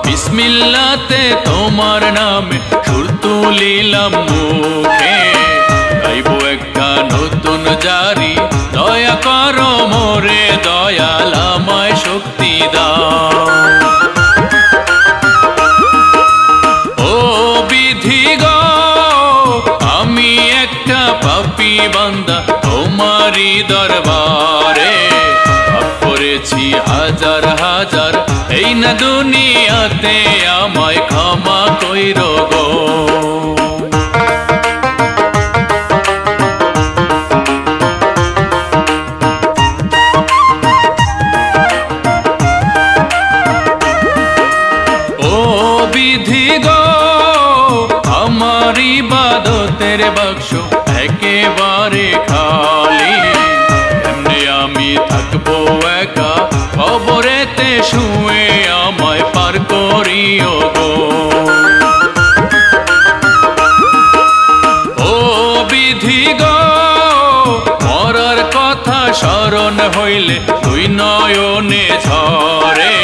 বিসমিল্লাতে তোমার নামে সুর তুলিলাম মুখে, গাইব একটা নতুন জারি, দয়া করো মোরে দয়াল আমায় শক্তি দাও। ও বিধি গো আমি একটা পাপী বান্দা তোমারই দরবারে, করেছি হাজার হাজার এই না দুনিয়াতে, আমায় ক্ষমা কইরো গো। ও বিধি গো আমার ইবাদতের বাক্স একেবারে খালি, এমনি আমি থাকবো একা কবরেতে শুয়ে, আমায় পার করিও গো। ও বিধি গো মরার কথা স্মরণ হইলে দুই নয়নে ঝরে,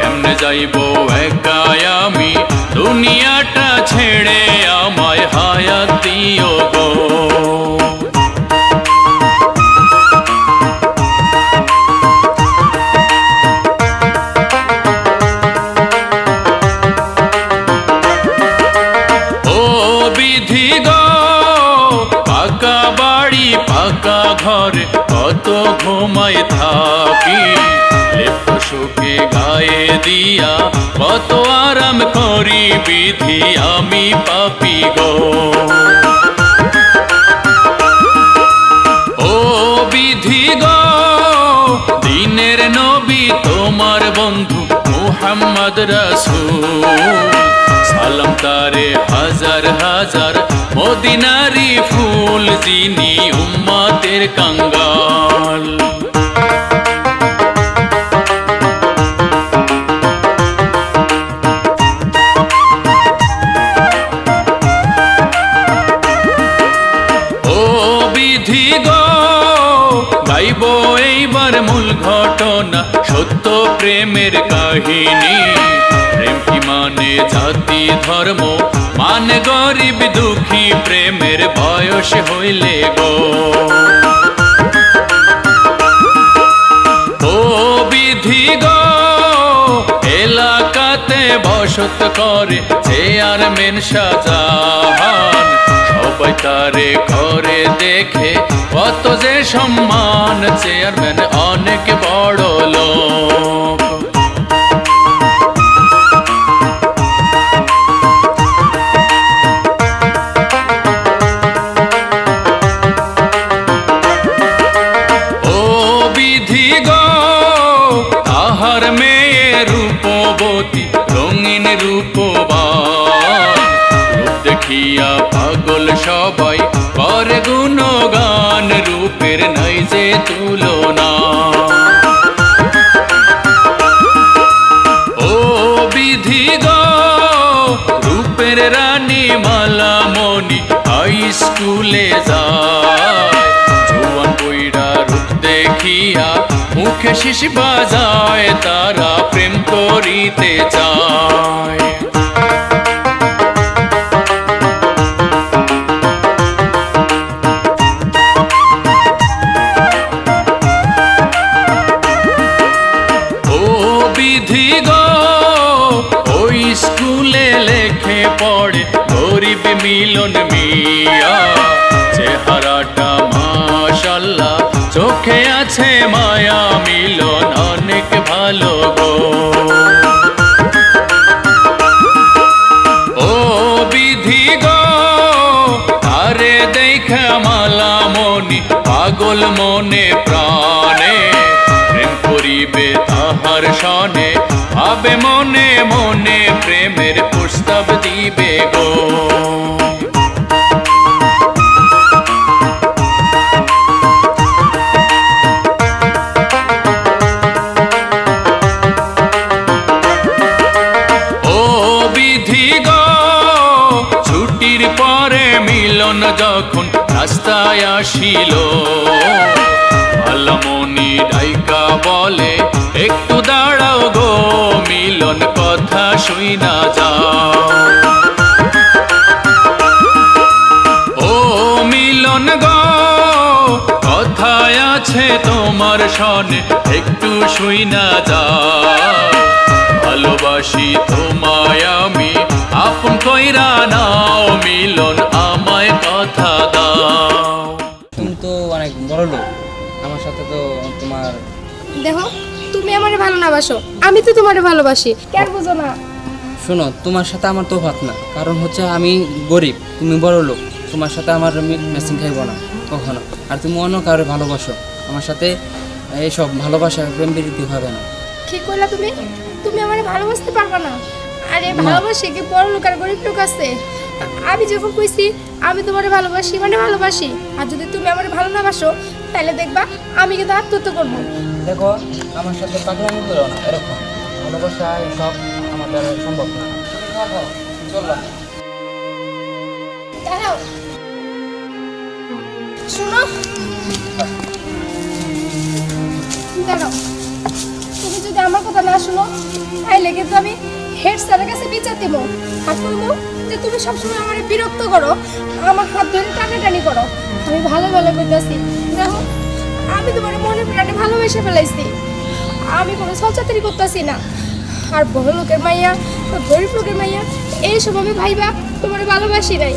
এমনে যাইব একা আমি দুনিয়াটা ছেড়ে, আমায় হায়াত দিও গো। পাকা বাড়ি পাকা ঘরে কত ঘুমায় থাকি, লেপ্ত সুখে গায়ে দিয়া কত আরাম করি, বিধি আমি পাপী গো। ও বিধি গো দিনের নবী তোমার বন্ধু মুহাম্মদ রাসূল, সালাম তারে হাজার হাজার মদিনারি ফুল, যিনি উম্মতের কাঙ্গাল। ও বিধি গো গাইব এইবার মূল ঘটনা, সত্য প্রেমের কাহিনী, প্রেম কি মানে জাতি ধর্ম, মানে গরিব দুঃখী, প্রেমের বয়স হইলে গো। ও বিধি গো এলাকাতে বসত করে চেয়ারম্যান শাহজাহান, সবাই তারে করে দেখে কত যে সম্মান, চেয়ারম্যান অনেক বড় লোক। ও বিধি গো তাহার মেয়ে রূপবতী রঙিন রূপবান, রূপ দেখিয়া পাগল সবাই করে গুণগান, রূপের নাই যে তুলনা। ও বিধি গো রূপের রানী মালামণি হাই স্কুলে যায়, জোয়ান বইরা রূপ দেখিয়া মুখে শিশ বাজায়, তারা প্রেম করিতে চায়। ও বিধি গো ওই স্কুলে লেখে পড়ে গরিব মিলন মিয়া, চেহারাটা মাশাআল্লাহ, চোখে আছে মায়া, মিলন অনেক ভালো গো। ও বিধি গো তারে দেখা মালামণি পাগল মনে প্রাণে, প্রেম করিবে তাহার সনে, ভাবে মনে মনে প্রেমের প্রস্তাব দিবে গো। ও রাস্তায় আসিল, মালামণি ডাইকা বলে একটু দাঁড়াও গো মিলন কথা শুইনা যাও। ও মিলন গো কথায় আছে তোমার সনে একটু শুইনা যাও, ভালোবাসি তোমায় আমি আপন কইরা নাও মিলন আমায় কথা দাও। তুমি তো অনেক বড় লোক, আমার সাথে তো তোমার দেখো তুমি আমারে ভালো না বাসো, আমি তো তোমারে ভালোবাসি, কেন বুঝো না? শোনো, তোমার সাথে আমার তো ভাত না, কারণ হচ্ছে আমি গরিব, তুমি বড় লোক, তোমার সাথে আমার মেশিন খাইব না কখনো। আর তুমি অন্য কারো ভালোবাসো, আমার সাথে এইসব ভালোবাসা প্রেম প্রীতি হবে না। কি কইলা তুমি? তুমি আমারে ভালোবাসতে পারবা না? আরে ভালোবাসে কি বড় লোক আর গরিব লোক আছে? আমি যখন কইছি আমি তোমারে ভালোবাসি মানে ভালোবাসি, আর যদি তুমি আমারে ভালো না বাসো তাহলে দেখবা আমি কিন্তু আত্মহত্যা করবো। দেখো, আমার সাথে পাগলামি করো না, এরকম ভালোবাসা সব আমাদের সম্ভব না। চললাম। দাঁড়াও, শোনো, দাঁড়াও, তুমি যদি আমার কথা না শুনো তাইলে কিন্তু আমি হেড স্যারের কাছে বিচার দিব, আর বলবো যে তুমি সবসময় আমার বিরক্ত করো, আমার হাত ধরে টানাটানি করো। আমি ভালো ভালো করতেছি, দেখো আমি তোমার মনে প্রাণে ভালোবেসে ফেলাইছি, আমি কোনো সচাতারি করতেছি না। আর বড় লোকের মাইয়া গরিব লোকের মাইয়া এইসব আমি ভাইবা তোমার ভালোবাসি নাই,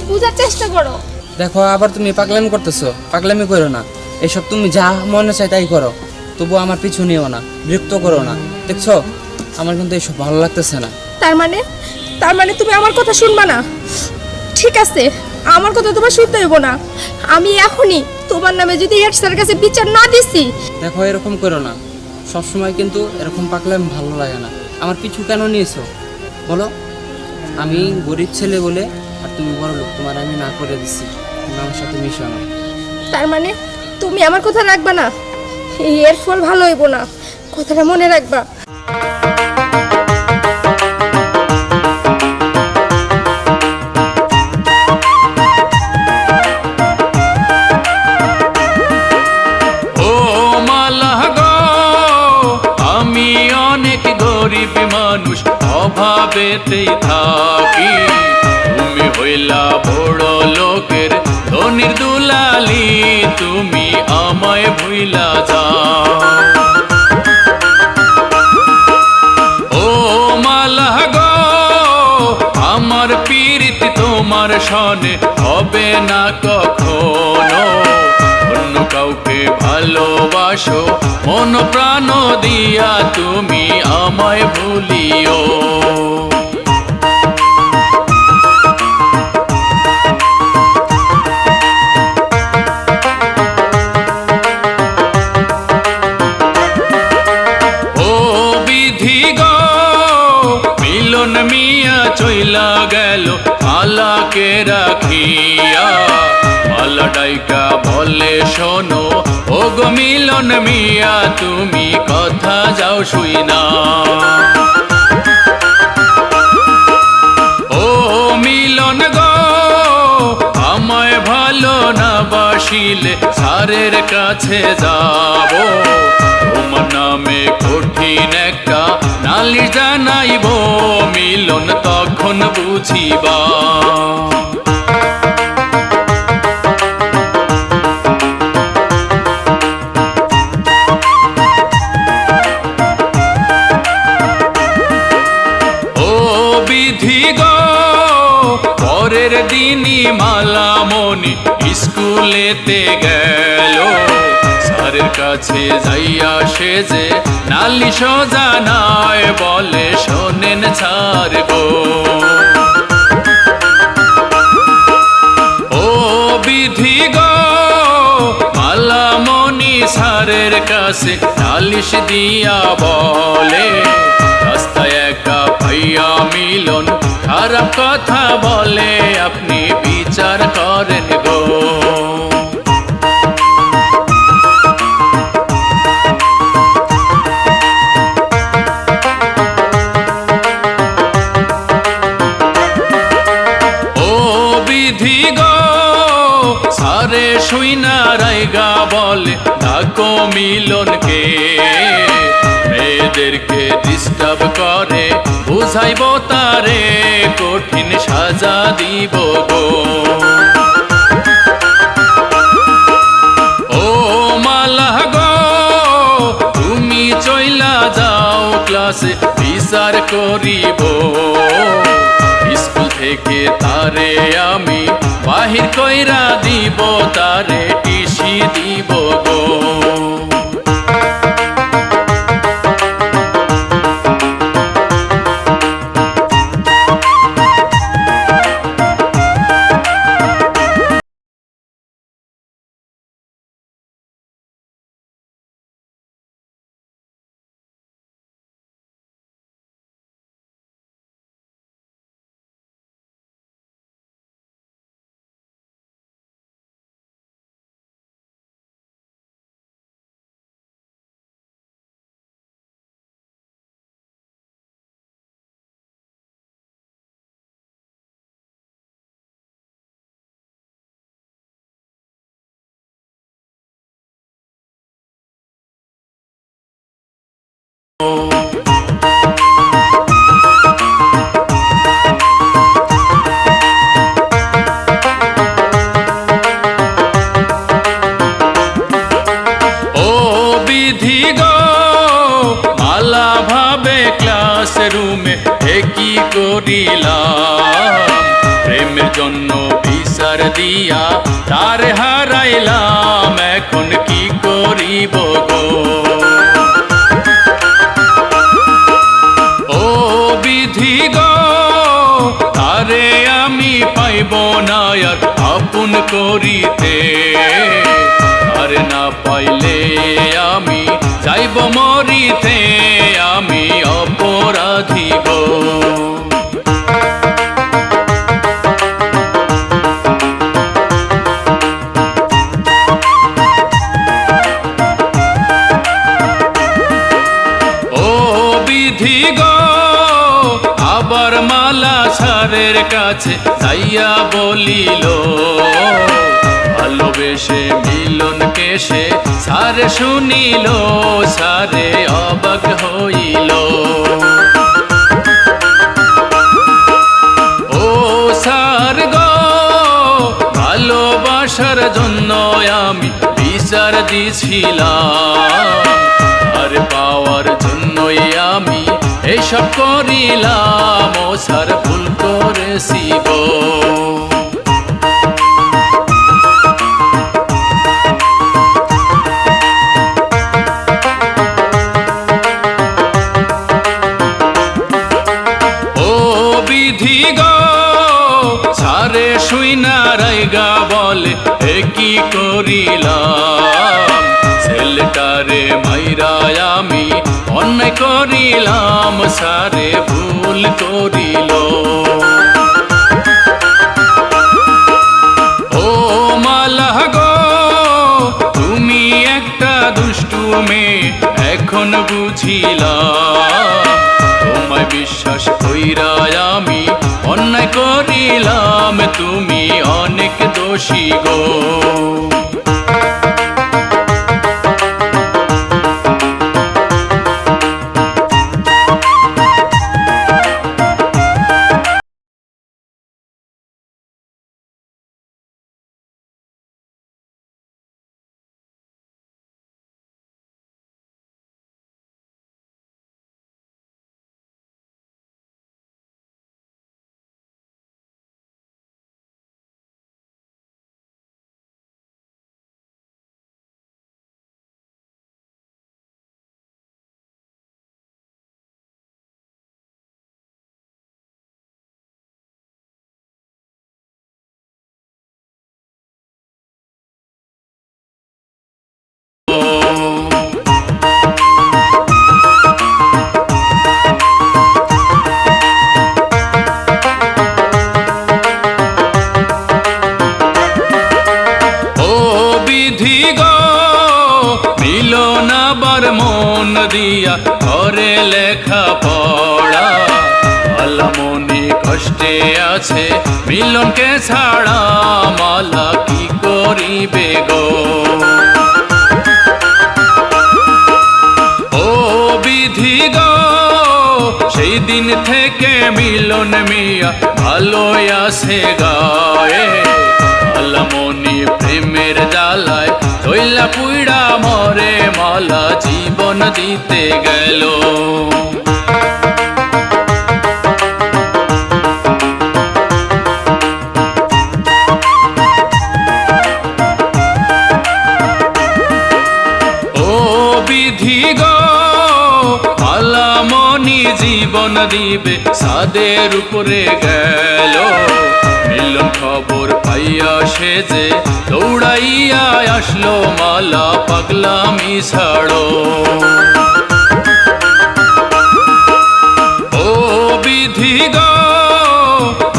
বুঝার চেষ্টা করো। দেখো, আবার তুমি পাগলামি করতেছো, পাগলামি করো না, এসব তুমি যা মনে চাই তাই করো, তবু আমার পিছু নিও না, বিরক্ত করো না। দেখছো, আমার কিন্তু এইসব ভালো লাগতেছে না। তার মানে তুমি আমার কথা শুনবা না? ঠিক আছে, আমার কথা তোমার শুনতে হইব না। আমি এখনই তোমার নামে যদি হেড স্যারের কাছে বিচার না দিছি। দেখো, এরকম করো না, সবসময় কিন্তু এরকম পাগলামি ভালো লাগে না। আমার পিছু কেন নিয়েছো বলো? আমি গরিব ছেলে বলে, আর তুমি বড় লোক, তোমার আমি না করে দিচ্ছি, তুমি আমার সাথে মিশো না। তার মানে তুমি আমার কথা রাখবা না? এর ফল ভালো হইব না, কথাটা মনে রাখবা। ও মালা গো আমি অনেক গরিব মানুষ, অভাবেতেই থাকি, তুমি হইলা বড় লোকের ধনির দুলালি, তুমি আমায় ভুইলা যাও। ও মালা গো আমার পীড়িত তোমার সনে হবে না কখনো, অন্য কাউকে ভালোবাসো মন প্রাণ দিয়া তুমি আমায় ভুলিও। ও বিধি গো মিলন মিয়া চইলা গেল মালাকে রাখিয়া, মালা ডাইকা বলে শোনো ও গো মিলন মিয়া তুমি কথা যাও শুইনা। ও মিলন গো আমায় ভালো না বাসিলে স্যারের কাছে যাব, তোমার নামে কঠিন একটা নালিশ জানাইব, মিলন তখন বুঝিবা। ও বিধি গো পরের দিনই মালামণি স্কুলেতে গেল, স্যারের কাছে যাইয়া সে যে নালিশ জানায়, বলে শোনেন স্যার গো। ও বিধি গো মালামণি স্যারের কাছে নালিশ দিয়া বলে, রাস্তায় একা ভাইয়া মিলন খারাপ কথা বলে, আপনি বিচার করেন গো। ও বিধি গো মিলনকে মেয়েদেরকে ডিস্টার্ব করে বুঝাইব তারে কঠিন সাজা দিব গো ও মালা গো তুমি চইলা যাও ক্লাসে বিচার করিব স্কুল থেকে তারে আমি বাহির কইরা দিব তারে টিসি দিব গো রুমে কি করিলাম প্রেমের জন্য বিচার দিয়া তার হারাইলাম এখন কি করিব গো ও বিধি গো তারে আমি পাইব না আর আপন করিতে আর না পাইলে আমি যাইব মরিতে আমি অপরাধী গো ও বিধি গো আবার মালা সারের কাছে যাইয়া বলিল ভালোবেসে মিলনকে সে সারে শুনিল সারে অবাক হইল ও সার গো ভালোবাসার জন্য আমি বিচার দিছিলাম আর পাওয়ার জন্যই আমি এইসব করিলাম ও সার ভুল করেছি গো সারে শুইনা রাইগা বলে কি করিলাম ছেলেটারে মাইরা আমি অন্যায় করিলাম সারে ভুল করিল ও মালা গো তুমি একটা দুষ্টু মেয়ে এখন বুঝিলাম তোমায় বিশ্বাস কইরা আমি অন্যায় করিলাম তুমি অনেক দোষী গো মন দিয়া ঘরে লেখা পড়া মালা মনে কষ্টে আছে মিলনকে ছাড়া মালা কি করিবে গো সেই দিন থেকে মিলন মিয়া ভালোই আছে গায়ে আলামনি প্রেমের জ্বালায় তৈলা পুইড়া মরে মালা জীবন দিতে গেল বিধি গো আলামনি জীবন দিবে সাদের উপরে গেল মিলন খবর পাইয়া সে যে দৌড়াইয়া আসলো মালা পাগলামি ছাড়ো ও বিধি গো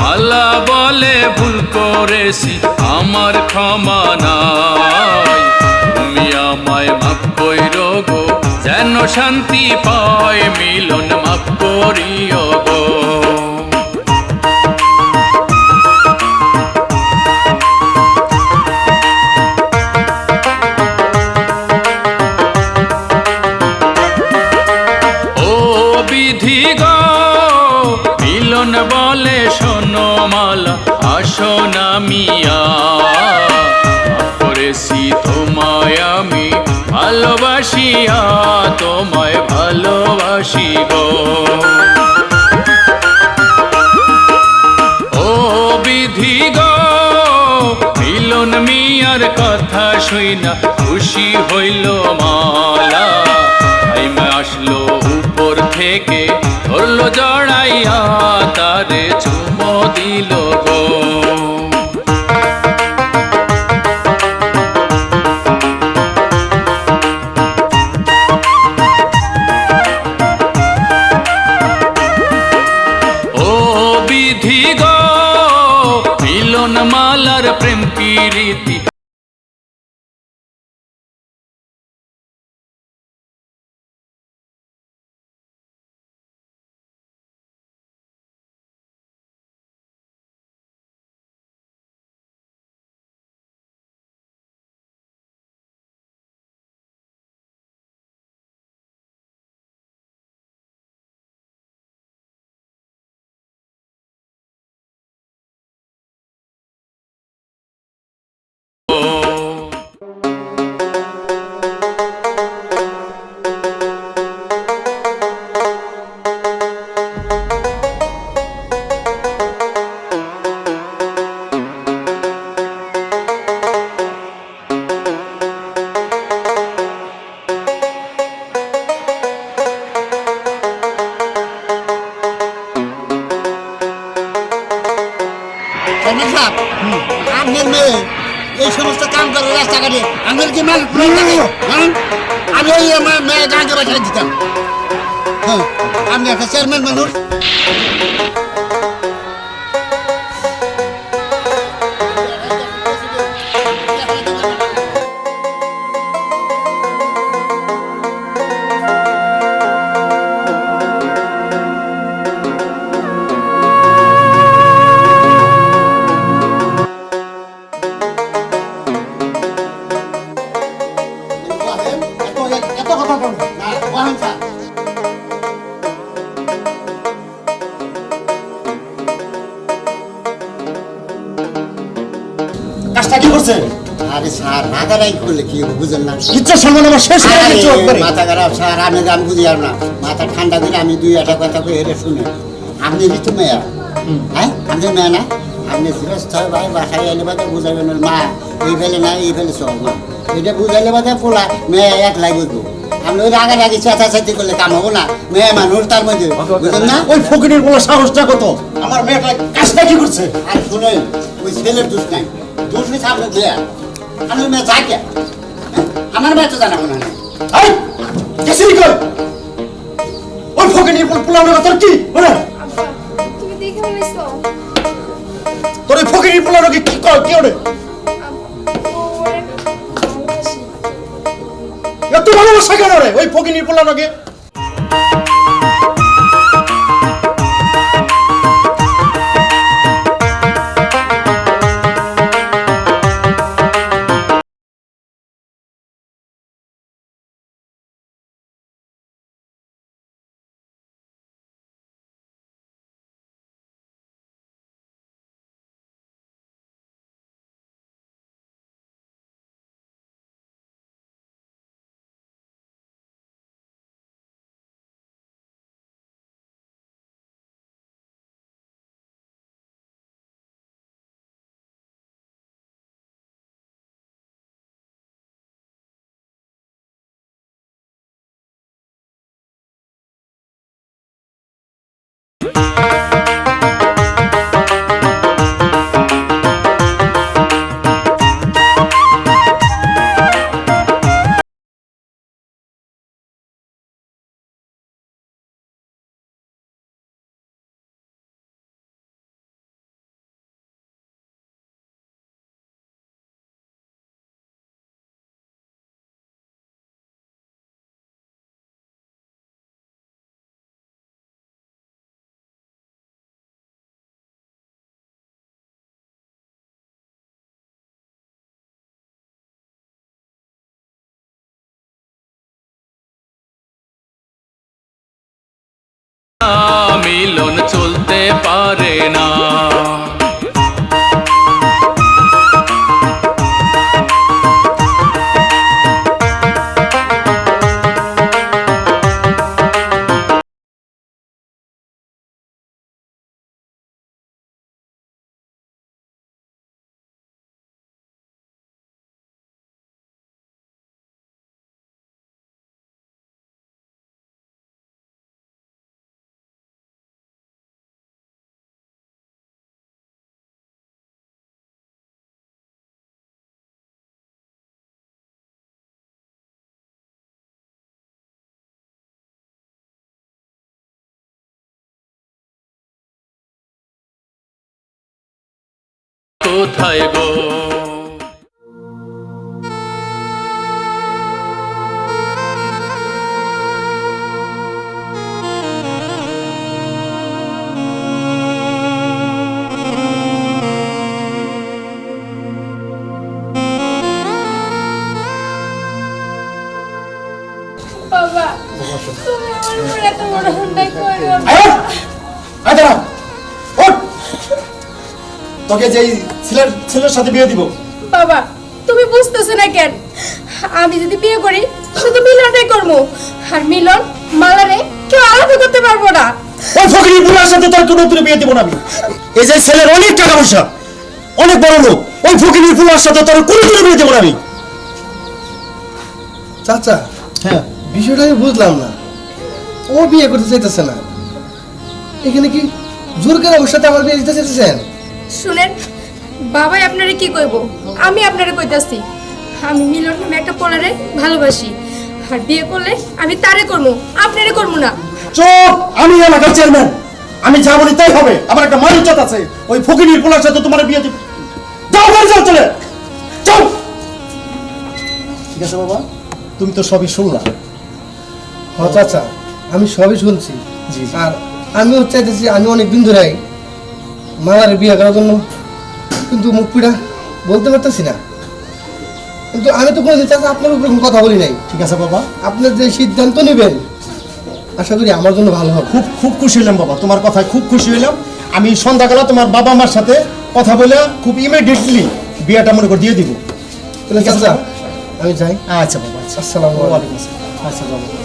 মালা বলে ভুল করেছি আমার ক্ষমা নাই তুমি আমায় মাফ কইরো গো যেন শান্তি পায় মিলন মাফ করিও গো ও বিধি গো মিলন বলে শোনো মালা আসো না মিয়া করেছি তোমায় আমি ভালোবাসিয়া তোমায় ভালোবাসি গো ও বিধি গো মিলন মিয়ার কথা শুইনা খুশি হইল মালা টাইমে আসলো উপর থেকে ধরলো জড়াইয়া তারে চুমো দিল গো বিধি গো মিলন মালার প্রেম প্রীতি আপনার মেয়ে এই সমস্ত কাম করে রাস্তাঘাটে আমার কি মাল আমি ওই আমার মেয়ে গাঁকে বাসায় দিতাম হ্যাঁ আপনি একটা চেয়ারম্যান মানুষ কাজটা কি করছে? আরে স্যার মাথাটাই করলে কি হবে বুঝেন না ইচ্ছা সামনে আমার শেষ করে দিচ্ছ একবারে। মাথা খারাপ স্যার আমি বুঝি আর না মাথা ঠান্ডা করে আমি দুই একটা কথা কই এটা শুনে আপনি ঋতু মেয়া হ্যাঁ আপনি মেয়া না আপনি গৃহস্থ ভাই বাসায় এলে বাদে বুঝাবেন ওর মা এই ফেলে না এই ফেলে সব মা এটা বুঝাইলে বাদে পোলা মেয়ে একলাই বুঝবো আপনি ওই রাগারাগি চেঁচাচেঁচি করলে কাম হবো না মেয়ে মানুষ তার মধ্যে বুঝলেন না ওই ফকিরের বলা সাহসটা কত আমার মেয়েটা কাজটা কি করছে? আর শুনেন ওই ছেলের দোষ নাই দোষ নিয়ে সামনে দেয়া আমি মেয়ে থাকে আমার মেয়ে তো জানাবো না এই কেসরি কর ওই ফকিরের পোলানোর কথা কি বলে আব্বা তুমি দেখে বলেছো তোর ওই ফকিরের পোলানোকে কি কর কি ওরে ওরে ভালোবাসি এত ভালোবাসা কেন রে ওই ফকিরের পোলানোকে? কোথায় গো? বাবা তুমি আমার উপর এত বড় অন্যায় করো না। তোকে যেই ছেলের সাথে বিয়ে দিব। বাবা তুমি বুঝতেছো না কেন? আমি যদি বিয়ে করি শুধু মিলনটাই করবো, আর মিলন মালারে কেউ আলাদা করতে পারবো না। ওই ফকির বুড়ার সাথে তোর কোনো তুলে বিয়ে দিব না আমি। এই যে ছেলের অনেক টাকা পয়সা, অনেক বড় লোক, ওই ফকির বুড়ার সাথে তোর কোনো তুলে বিয়ে দিব না আমি। চাচা, হ্যাঁ, বিষয়টা আমি বুঝলাম না। ও বিয়ে করতে চাইতেছে না, এখানে কি জোর করে ওর সাথে আমার বিয়ে দিতে চাইতেছেন? শুনেন বাবাই আপনারে কি কইব, আমি আপনারে কইতাছি। আমি মিলন নামে একটা পোলারে ভালোবাসি, আর বিয়ে করলে আমি তারে করবো, আপনারে করবো না। চুপ! আমি এলাকার চেয়ারম্যান, আমি যা বলি তাই হবে। আমার একটা মান ইজ্জত আছে। ওই ফকির বুড়ার সাথে তোমার বিয়ে দিব। যাও বাড়ি যাও, চলে যাও। ঠিক আছে বাবা, তুমি তো সবই শুনলা। হ চাচা, আমি সবই শুনছি। জি। আর আমিও চাইতেছি, আমি অনেক দিন ধরে মালার বিয়ে করার জন্য, কিন্তু মুখ পিড়া বলতে পারতেছি না। কিন্তু আমি তো কোনোদিন চাচা আপনার উপরে কোনো কথা বলি নাই। ঠিক আছে বাবা, আপনার যে সিদ্ধান্ত নেবেন আশা করি আমার জন্য ভালো হবে। খুব খুব খুশি হলাম বাবা, তোমার কথায় খুব খুশি হলাম। আমি সন্ধ্যাবেলা তোমার বাবা মার সাথে কথা বলে খুব ইমিডিয়েটলি বিয়েটা মনে করে দিয়ে দিব। তাহলে ঠিক আছে চাচা বাবা? আমি যাই। আচ্ছা বাবা, আচ্ছা। আসসালামু আলাইকুম। ওয়ালাইকুম আসসালাম। আচ্ছা বাবা।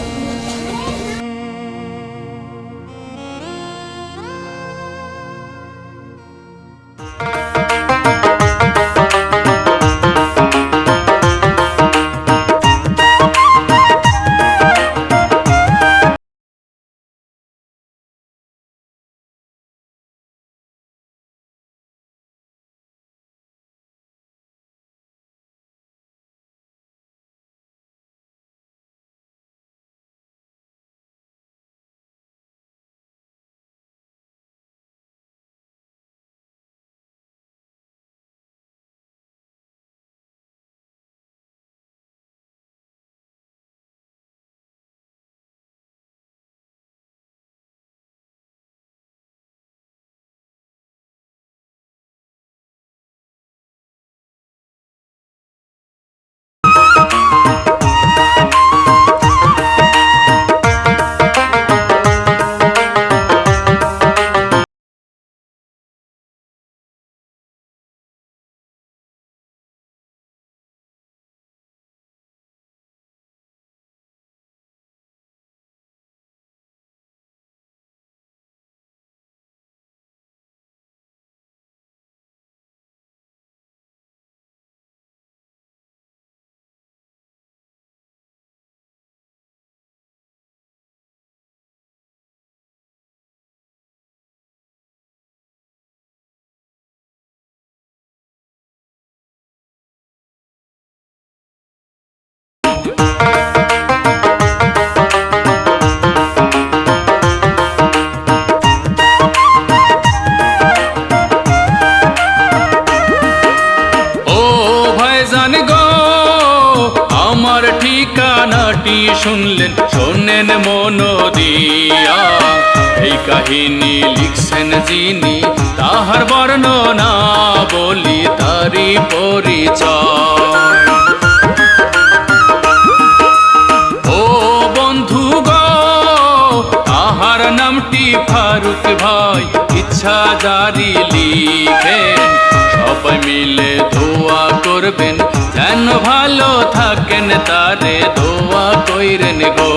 ঠিকানাটি শুনলেন, শোনেন মন দিয়া। এই কাহিনী লিখছেন যিনি, তাহার বর্ণনা বলি তারি পরিচয়। ও বন্ধু গো, তাহার নামটি ফারুক ভাই, ইচ্ছা জারি লিখেন। সবাই মিলে দোয়া করবেন, যেন ভালো থাকেন, তারে দোয়া কইরেন গো।